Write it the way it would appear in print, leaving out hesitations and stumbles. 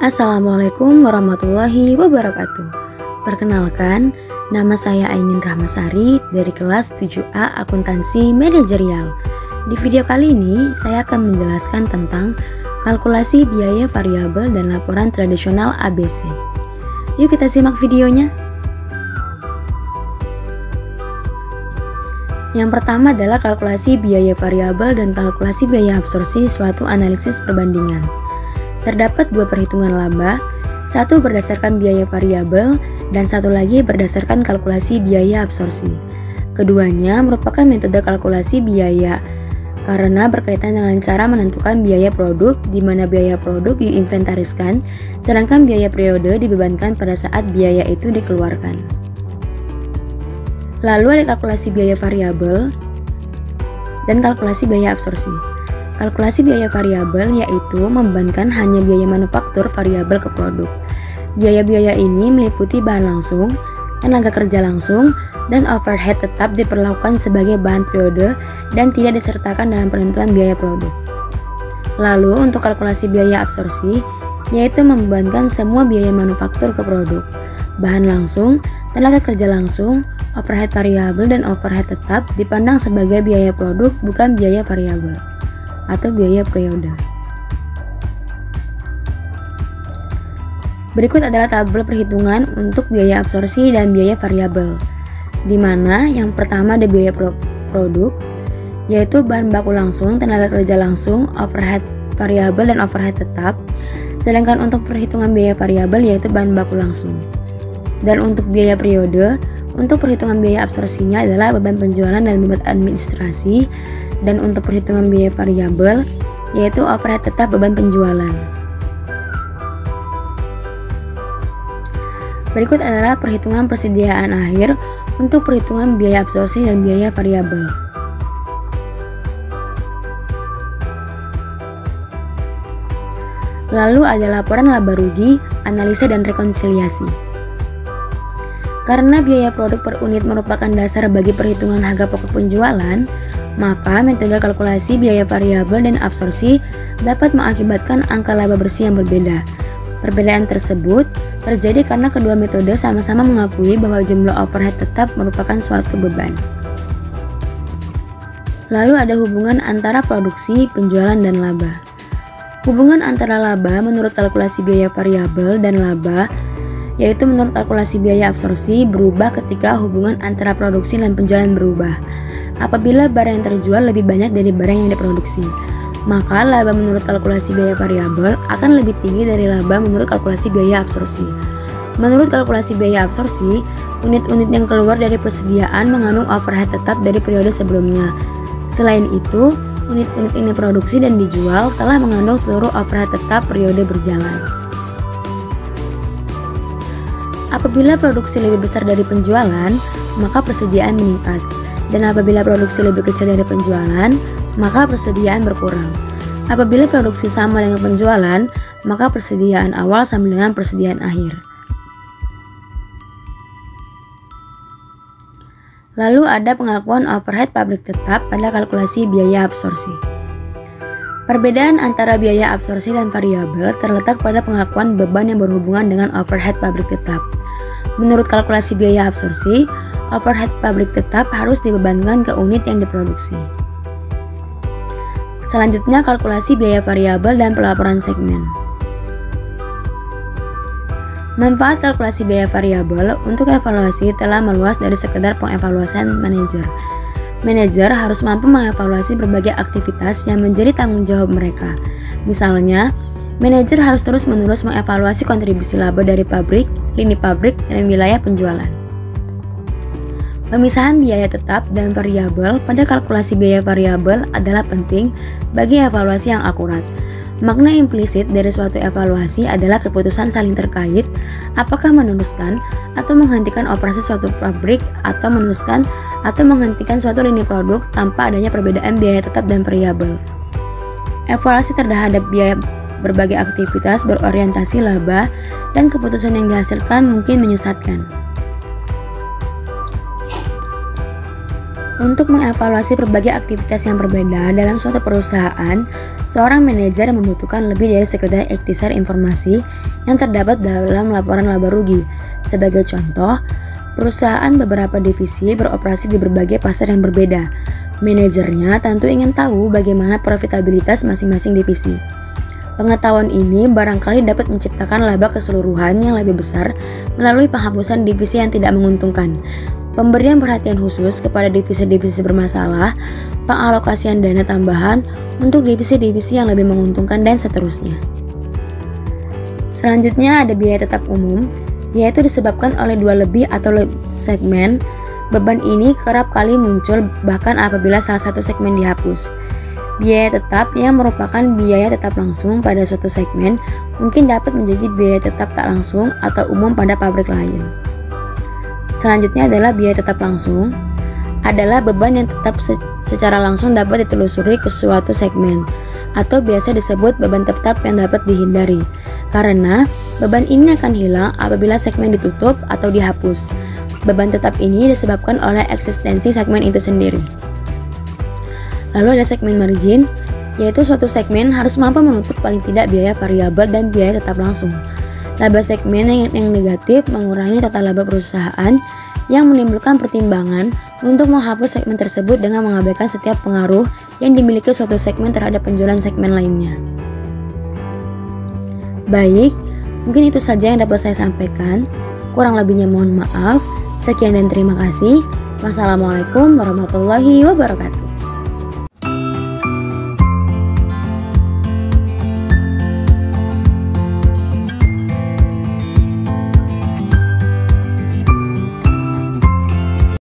Assalamualaikum warahmatullahi wabarakatuh. Perkenalkan, nama saya Ainin Rahmasari dari kelas 7A Akuntansi Manajerial. Di video kali ini, saya akan menjelaskan tentang kalkulasi biaya variabel dan laporan tradisional ABC. Yuk kita simak videonya. Yang pertama adalah kalkulasi biaya variabel dan kalkulasi biaya absorpsi suatu analisis perbandingan. Terdapat dua perhitungan laba, satu berdasarkan biaya variabel dan satu lagi berdasarkan kalkulasi biaya absorpsi. Keduanya merupakan metode kalkulasi biaya karena berkaitan dengan cara menentukan biaya produk, di mana biaya produk diinventariskan, sedangkan biaya periode dibebankan pada saat biaya itu dikeluarkan. Lalu ada kalkulasi biaya variabel dan kalkulasi biaya absorpsi. Kalkulasi biaya variabel yaitu membebankan hanya biaya manufaktur variabel ke produk. Biaya-biaya ini meliputi bahan langsung, tenaga kerja langsung, dan overhead tetap diperlakukan sebagai bahan periode dan tidak disertakan dalam penentuan biaya produk. Lalu untuk kalkulasi biaya absorpsi yaitu membebankan semua biaya manufaktur ke produk, bahan langsung, tenaga kerja langsung, overhead variabel dan overhead tetap dipandang sebagai biaya produk bukan biaya variabel atau biaya periode. Berikut adalah tabel perhitungan untuk biaya absorpsi dan biaya variabel, di mana yang pertama ada biaya produk, yaitu bahan baku langsung, tenaga kerja langsung, overhead variabel dan overhead tetap. Sedangkan untuk perhitungan biaya variabel yaitu bahan baku langsung. Dan untuk biaya periode, untuk perhitungan biaya absorpsinya adalah beban penjualan dan beban administrasi, dan untuk perhitungan biaya variabel yaitu overhead tetap beban penjualan. Berikut adalah perhitungan persediaan akhir untuk perhitungan biaya absorpsi dan biaya variabel. Lalu ada laporan laba rugi, analisa dan rekonsiliasi. Karena biaya produk per unit merupakan dasar bagi perhitungan harga pokok penjualan, maka metode kalkulasi biaya variabel dan absorpsi dapat mengakibatkan angka laba bersih yang berbeda. Perbedaan tersebut terjadi karena kedua metode sama-sama mengakui bahwa jumlah overhead tetap merupakan suatu beban. Lalu ada hubungan antara produksi, penjualan, dan laba. Hubungan antara laba menurut kalkulasi biaya variabel dan laba yaitu menurut kalkulasi biaya absorpsi berubah ketika hubungan antara produksi dan penjualan berubah. Apabila barang yang terjual lebih banyak dari barang yang diproduksi, maka laba menurut kalkulasi biaya variabel akan lebih tinggi dari laba menurut kalkulasi biaya absorpsi. Menurut kalkulasi biaya absorpsi, unit-unit yang keluar dari persediaan mengandung overhead tetap dari periode sebelumnya. Selain itu, unit-unit ini produksi dan dijual telah mengandung seluruh overhead tetap periode berjalan. Apabila produksi lebih besar dari penjualan, maka persediaan meningkat. Dan apabila produksi lebih kecil dari penjualan, maka persediaan berkurang. Apabila produksi sama dengan penjualan, maka persediaan awal sama dengan persediaan akhir. Lalu ada pengakuan overhead pabrik tetap pada kalkulasi biaya absorpsi. Perbedaan antara biaya absorpsi dan variabel terletak pada pengakuan beban yang berhubungan dengan overhead pabrik tetap. Menurut kalkulasi biaya absorpsi, overhead pabrik tetap harus dibebankan ke unit yang diproduksi. Selanjutnya kalkulasi biaya variabel dan pelaporan segmen. Manfaat kalkulasi biaya variabel untuk evaluasi telah meluas dari sekedar pengevaluasian manajer. Manajer harus mampu mengevaluasi berbagai aktivitas yang menjadi tanggung jawab mereka. Misalnya, manajer harus terus-menerus mengevaluasi kontribusi laba dari pabrik, lini pabrik, dan wilayah penjualan. Pemisahan biaya tetap dan variabel pada kalkulasi biaya variabel adalah penting bagi evaluasi yang akurat. Makna implisit dari suatu evaluasi adalah keputusan saling terkait, apakah meneruskan atau menghentikan operasi suatu pabrik atau meneruskan atau menghentikan suatu lini produk tanpa adanya perbedaan biaya tetap dan variabel. Evaluasi terhadap biaya berbagai aktivitas berorientasi laba dan keputusan yang dihasilkan mungkin menyesatkan. Untuk mengevaluasi berbagai aktivitas yang berbeda dalam suatu perusahaan, seorang manajer membutuhkan lebih dari sekedar ikhtisar informasi yang terdapat dalam laporan laba rugi. Sebagai contoh, perusahaan beberapa divisi beroperasi di berbagai pasar yang berbeda. Manajernya tentu ingin tahu bagaimana profitabilitas masing-masing divisi. Pengetahuan ini barangkali dapat menciptakan laba keseluruhan yang lebih besar melalui penghapusan divisi yang tidak menguntungkan, pemberian perhatian khusus kepada divisi-divisi bermasalah, pengalokasian dana tambahan untuk divisi-divisi yang lebih menguntungkan, dan seterusnya. Selanjutnya ada biaya tetap umum, yaitu disebabkan oleh dua lebih atau lebih segmen. Beban ini kerap kali muncul bahkan apabila salah satu segmen dihapus. Biaya tetap yang merupakan biaya tetap langsung pada suatu segmen mungkin dapat menjadi biaya tetap tak langsung atau umum pada pabrik lain. Selanjutnya adalah biaya tetap langsung, adalah beban yang tetap secara langsung dapat ditelusuri ke suatu segmen, atau biasa disebut beban tetap yang dapat dihindari, karena beban ini akan hilang apabila segmen ditutup atau dihapus. Beban tetap ini disebabkan oleh eksistensi segmen itu sendiri. Lalu ada segmen margin, yaitu suatu segmen harus mampu menutup paling tidak biaya variabel dan biaya tetap langsung. Laba segmen yang negatif mengurangi total laba perusahaan, yang menimbulkan pertimbangan untuk menghapus segmen tersebut dengan mengabaikan setiap pengaruh yang dimiliki suatu segmen terhadap penjualan segmen lainnya. Baik, mungkin itu saja yang dapat saya sampaikan. Kurang lebihnya mohon maaf. Sekian dan terima kasih. Wassalamualaikum warahmatullahi wabarakatuh.